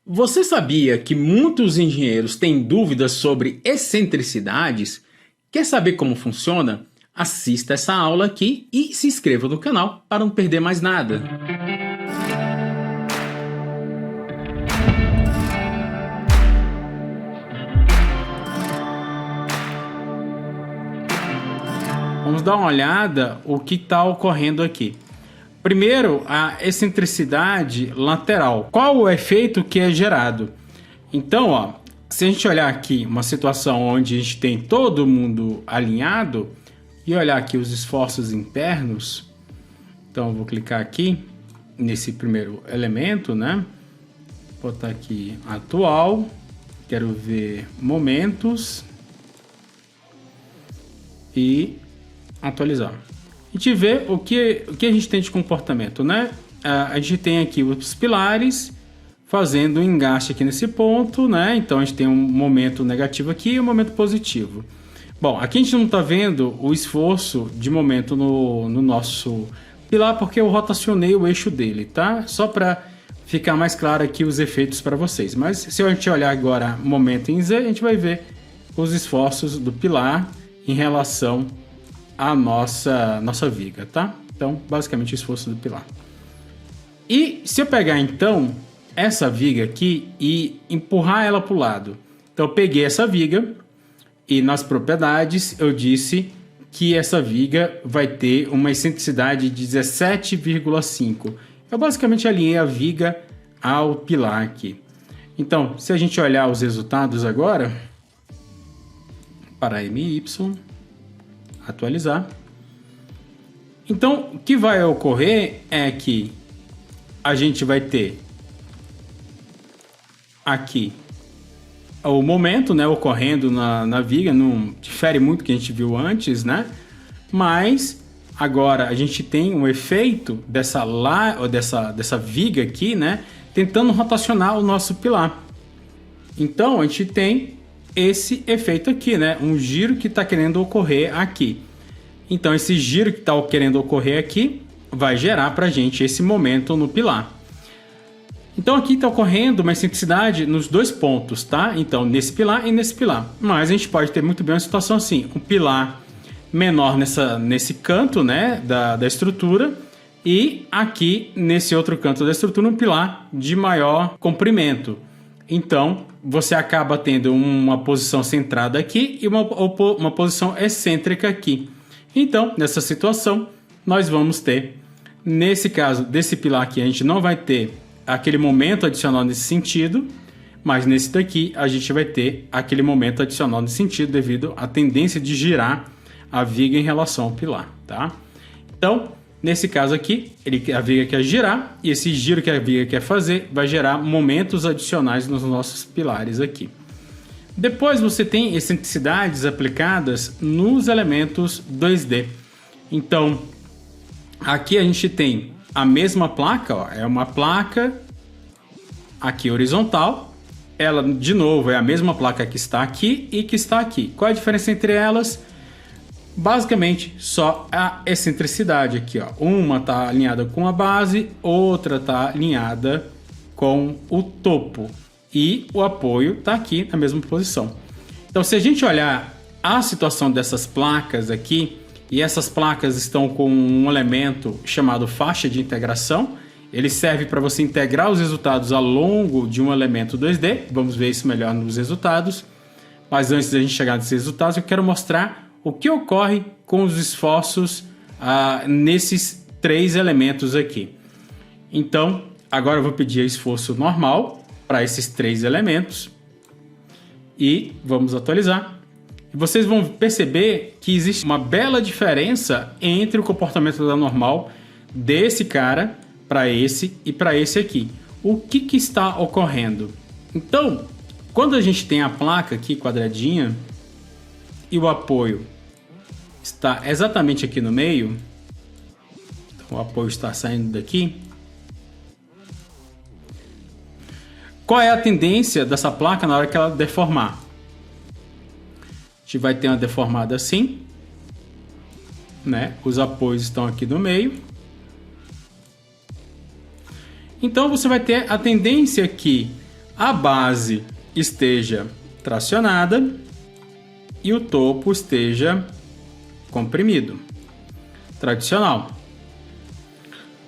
Você sabia que muitos engenheiros têm dúvidas sobre excentricidades? Quer saber como funciona? Assista essa aula aqui e se inscreva no canal para não perder mais nada. Vamos dar uma olhada o que está ocorrendo aqui. Primeiro, a excentricidade lateral. Qual o efeito que é gerado? Então, se a gente olhar aqui uma situação onde a gente tem todo mundo alinhado e olhar aqui os esforços internos, então eu vou clicar aqui nesse primeiro elemento, né? Vou botar aqui atual, quero ver momentos e atualizar. A gente vê o que a gente tem de comportamento, né? A gente tem aqui os pilares fazendo um engaste aqui nesse ponto, né? Então a gente tem um momento negativo aqui e um momento positivo. Bom, aqui a gente não está vendo o esforço de momento no nosso pilar porque eu rotacionei o eixo dele, tá? Só para ficar mais claro aqui os efeitos para vocês. Mas se a gente olhar agora momento em Z, a gente vai ver os esforços do pilar em relação a nossa viga, tá? Então, basicamente o esforço do pilar. E se eu pegar então essa viga aqui e empurrar ela para o lado, então eu peguei essa viga e nas propriedades eu disse que essa viga vai ter uma excentricidade de 17,5. Eu basicamente alinhei a viga ao pilar aqui. Então, se a gente olhar os resultados agora para MY, atualizar. Então, o que vai ocorrer é que a gente vai ter aqui o momento, né, ocorrendo na viga, não difere muito do que a gente viu antes, né? Mas agora a gente tem um efeito dessa viga aqui, né, tentando rotacionar o nosso pilar. Então, a gente tem esse efeito aqui, né? Um giro que está querendo ocorrer aqui. Então, esse giro que está querendo ocorrer aqui vai gerar para a gente esse momento no pilar. Então, aqui está ocorrendo uma excentricidade nos dois pontos, tá? Então, nesse pilar e nesse pilar. Mas a gente pode ter muito bem uma situação assim, um pilar menor nesse canto, né, da estrutura, e aqui nesse outro canto da estrutura um pilar de maior comprimento. Então, você acaba tendo uma posição centrada aqui e uma posição excêntrica aqui. Então, nessa situação, nós vamos ter, nesse caso desse pilar aqui, a gente não vai ter aquele momento adicional nesse sentido, mas nesse daqui a gente vai ter aquele momento adicional nesse sentido devido à tendência de girar a viga em relação ao pilar, tá? Então, nesse caso aqui, a viga quer girar e esse giro que a viga quer fazer vai gerar momentos adicionais nos nossos pilares aqui. Depois você tem excentricidades aplicadas nos elementos 2D. Então, aqui a gente tem a mesma placa, é uma placa aqui horizontal. Ela, de novo, é a mesma placa que está aqui e que está aqui. Qual é a diferença entre elas? Basicamente, só a excentricidade aqui, ó. Uma está alinhada com a base, outra está alinhada com o topo. E o apoio está aqui na mesma posição. Então, se a gente olhar a situação dessas placas aqui, e essas placas estão com um elemento chamado faixa de integração, ele serve para você integrar os resultados ao longo de um elemento 2D. Vamos ver isso melhor nos resultados. Mas antes da gente chegar nesses resultados, eu quero mostrar o que ocorre com os esforços nesses três elementos aqui. Então, agora eu vou pedir esforço normal para esses três elementos e vamos atualizar. E vocês vão perceber que existe uma bela diferença entre o comportamento da normal desse cara para esse e para esse aqui. O que está ocorrendo? Então, quando a gente tem a placa aqui quadradinha e o apoio está exatamente aqui no meio, então o apoio está saindo daqui. Qual é a tendência dessa placa na hora que ela deformar? A gente vai ter uma deformada assim, né? Os apoios estão aqui no meio. Então você vai ter a tendência que a base esteja tracionada e o topo esteja comprimido. Tradicional.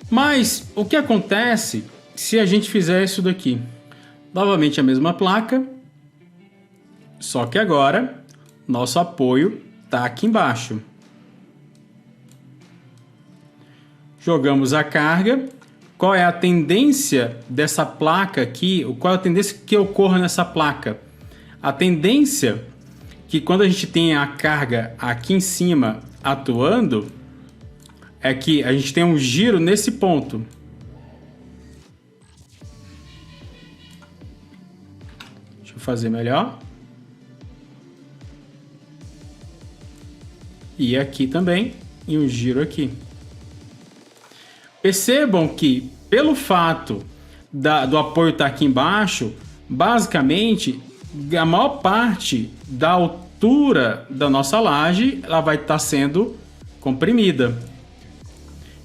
Mas o que acontece se a gente fizer isso daqui? Novamente a mesma placa, só que agora nosso apoio está aqui embaixo. Jogamos a carga. Qual é a tendência dessa placa aqui? Qual é a tendência que ocorre nessa placa? A tendência que quando a gente tem a carga aqui em cima atuando é que a gente tem um giro nesse ponto. Deixa eu fazer melhor. E aqui também, e um giro aqui. Percebam que, pelo fato do apoio estar aqui embaixo, basicamente, a maior parte da altura da nossa laje ela vai estar sendo comprimida.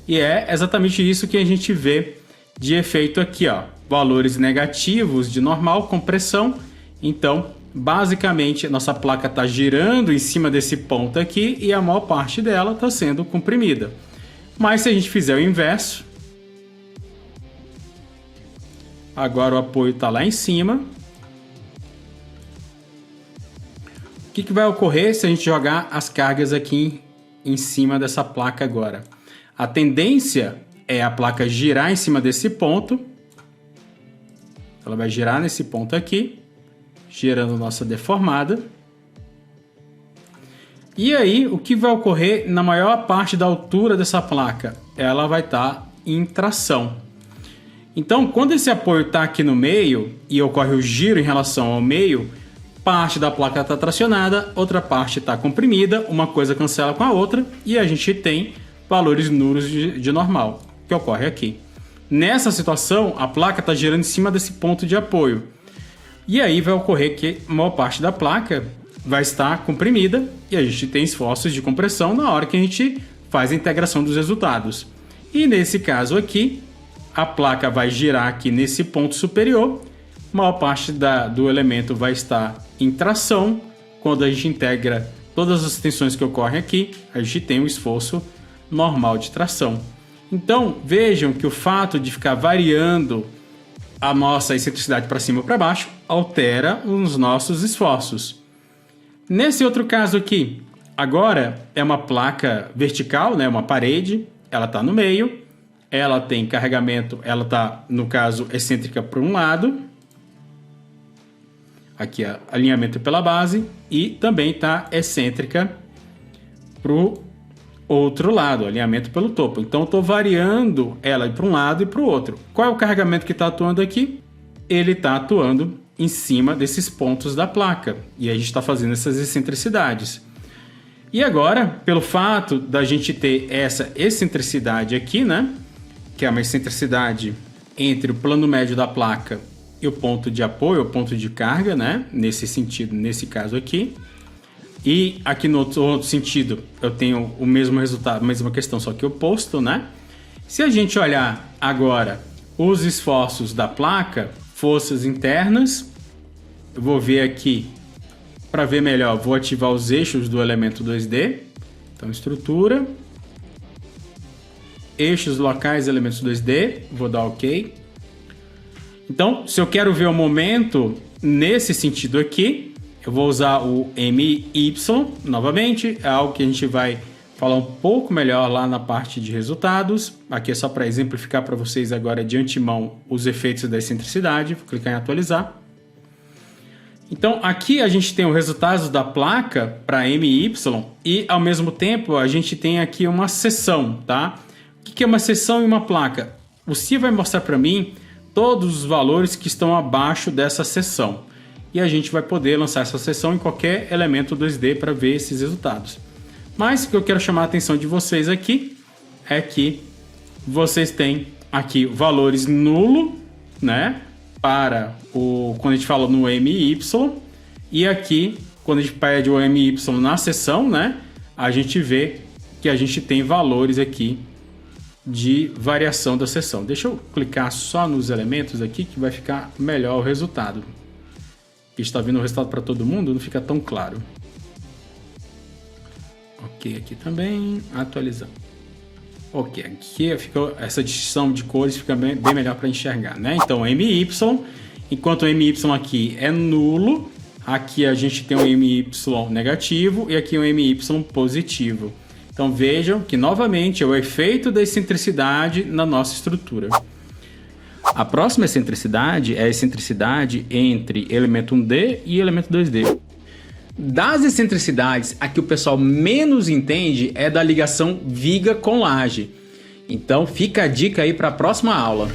E é exatamente isso que a gente vê de efeito aqui, ó. Valores negativos de normal, compressão. Então, basicamente, nossa placa está girando em cima desse ponto aqui e a maior parte dela está sendo comprimida. Mas se a gente fizer o inverso, agora o apoio está lá em cima. O que vai ocorrer se a gente jogar as cargas aqui em cima dessa placa agora? A tendência é a placa girar em cima desse ponto. Ela vai girar nesse ponto aqui, gerando nossa deformada. E aí, o que vai ocorrer na maior parte da altura dessa placa? Ela vai estar em tração. Então, quando esse apoio está aqui no meio e ocorre o giro em relação ao meio, parte da placa está tracionada, outra parte está comprimida, uma coisa cancela com a outra e a gente tem valores nulos de normal, que ocorre aqui. Nessa situação, a placa está girando em cima desse ponto de apoio. E aí vai ocorrer que a maior parte da placa vai estar comprimida e a gente tem esforços de compressão na hora que a gente faz a integração dos resultados. E nesse caso aqui, a placa vai girar aqui nesse ponto superior, a maior parte do elemento vai estar em tração. Quando a gente integra todas as tensões que ocorrem aqui, a gente tem um esforço normal de tração. Então vejam que o fato de ficar variando a nossa excentricidade para cima ou para baixo altera os nossos esforços. Nesse outro caso aqui, agora é uma placa vertical, né, uma parede, ela está no meio, ela tem carregamento, ela está, no caso, excêntrica para um lado, aqui é alinhamento pela base, e também está excêntrica para o outro lado, alinhamento pelo topo. Então eu estou variando ela para um lado e para o outro. Qual é o carregamento que está atuando aqui? Ele está atuando em cima desses pontos da placa. E a gente está fazendo essas excentricidades. E agora, pelo fato da gente ter essa excentricidade aqui, né? Que é uma excentricidade entre o plano médio da placa e o ponto de apoio, o ponto de carga, né? Nesse sentido, nesse caso aqui. E aqui no outro sentido, eu tenho o mesmo resultado, a mesma questão, só que oposto, né? Se a gente olhar agora os esforços da placa, forças internas, eu vou ver aqui, para ver melhor, vou ativar os eixos do elemento 2D. Então, estrutura, eixos locais, elementos 2D, vou dar OK. Então, se eu quero ver o momento nesse sentido aqui, eu vou usar o MY novamente, é algo que a gente vai falar um pouco melhor lá na parte de resultados. Aqui é só para exemplificar para vocês agora de antemão os efeitos da excentricidade. Vou clicar em atualizar. Então aqui a gente tem o resultado da placa para MY e ao mesmo tempo a gente tem aqui uma seção, tá? O que é uma seção e uma placa? O CIE vai mostrar para mim todos os valores que estão abaixo dessa seção. E a gente vai poder lançar essa seção em qualquer elemento 2D para ver esses resultados. Mas o que eu quero chamar a atenção de vocês aqui é que vocês têm aqui valores nulo, né? Quando a gente fala no MY, e aqui, quando a gente pede o MY na seção, né? A gente vê que a gente tem valores aqui de variação da seção. Deixa eu clicar só nos elementos aqui que vai ficar melhor o resultado. Está vindo o resultado para todo mundo, não fica tão claro. Ok, aqui também, atualizando. Ok, aqui ficou, essa distinção de cores fica bem melhor para enxergar, né? Então, MY, enquanto o MY aqui é nulo, aqui a gente tem um MY negativo e aqui um MY positivo. Então vejam que novamente é o efeito da excentricidade na nossa estrutura. A próxima excentricidade é a excentricidade entre elemento 1D e elemento 2D. Das excentricidades, a que o pessoal menos entende é da ligação viga com laje. Então fica a dica aí para a próxima aula.